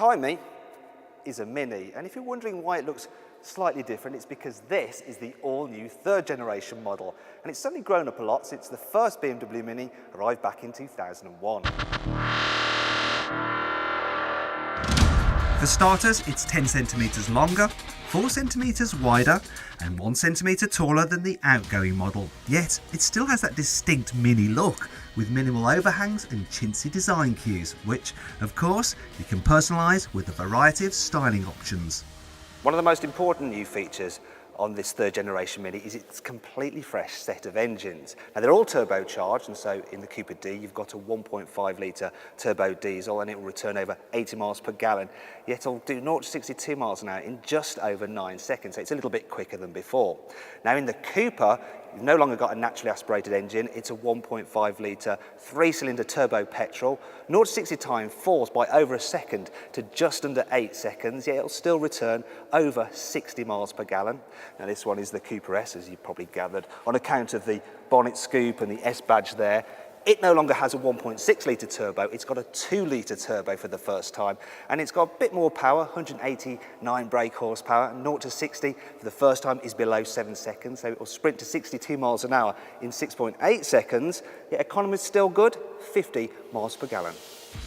behind me is a Mini, and if you're wondering why it looks slightly different, it's because this is the all-new third generation model, and it's certainly grown up a lot since the first BMW Mini arrived back in 2001. For starters, it's 10 centimetres longer, 4 centimetres wider and 1 centimetre taller than the outgoing model. Yet, it still has that distinct Mini look with minimal overhangs and chintzy design cues, which, of course, you can personalise with a variety of styling options. One of the most important new features on this third generation Mini is its completely fresh set of engines. Now they're all turbocharged, and so in the Cooper D you've got a 1.5 litre turbo diesel and it will return over 80 miles per gallon, yet it'll do 0 to 62 miles an hour in just over 9 seconds, so it's a little bit quicker than before. Now in the Cooper, you've no longer got a naturally aspirated engine, it's a 1.5 litre 3-cylinder turbo petrol. 0 to 60 time falls by over a second to just under 8 seconds, yet it'll still return over 60 miles per gallon. Now this one is the Cooper S, as you probably gathered, on account of the bonnet scoop and the S badge there. It no longer has a 1.6 litre turbo, it's got a 2 litre turbo for the first time, and it's got a bit more power, 189 brake horsepower, and 0 to 60 for the first time is below 7 seconds, so it will sprint to 62 miles an hour in 6.8 seconds, yet economy is still good, 50 miles per gallon.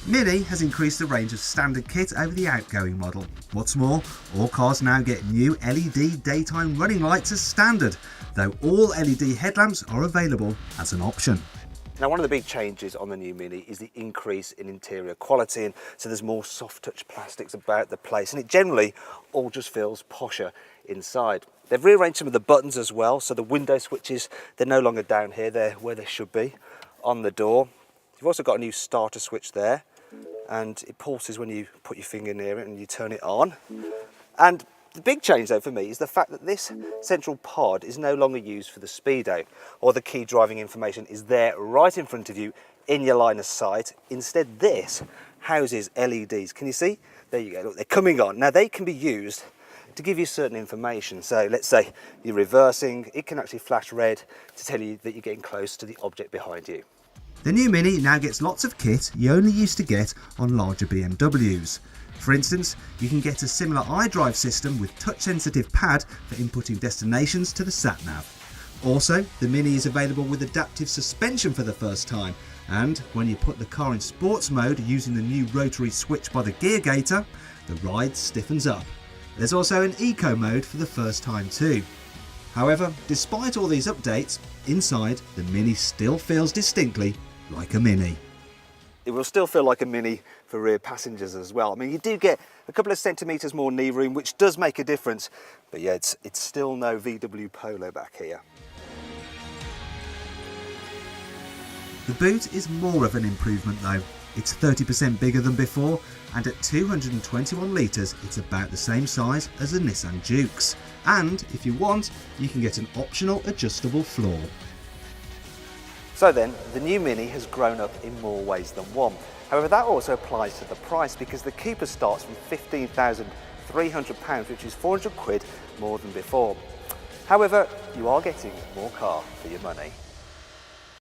Mini has increased the range of standard kit over the outgoing model. What's more, all cars now get new LED daytime running lights as standard, though all LED headlamps are available as an option. Now one of the big changes on the new Mini is the increase in interior quality, and so there's more soft touch plastics about the place, and it generally all just feels posher inside. They've rearranged some of the buttons as well, so the window switches, they're no longer down here, they're where they should be on the door. You've also got a new starter switch there, and it pulses when you put your finger near it and you turn it on. And the big change though for me is the fact that this central pod is no longer used for the speedo, or the key driving information is there right in front of you in your line of sight. Instead this houses LEDs. Can you see? There you go, look, they're coming on. Now they can be used to give you certain information. So let's say you're reversing, it can actually flash red to tell you that you're getting close to the object behind you. The new Mini now gets lots of kit you only used to get on larger BMWs. For instance, you can get a similar iDrive system with touch-sensitive pad for inputting destinations to the sat-nav. Also, the Mini is available with adaptive suspension for the first time, and when you put the car in sports mode using the new rotary switch by the gear gator, the ride stiffens up. There's also an eco mode for the first time too. However, despite all these updates, inside the Mini still feels distinctly like a Mini. It will still feel like a Mini for rear passengers as well. I mean, you do get a couple of centimetres more knee room, which does make a difference, but yeah, it's still no VW Polo back here. The boot is more of an improvement though. It's 30% bigger than before, and at 221 litres it's about the same size as the Nissan Jukes. And if you want, you can get an optional adjustable floor. So then, the new Mini has grown up in more ways than one. However, that also applies to the price, because the Cooper starts from £15,300, which is 400 quid more than before. However, you are getting more car for your money.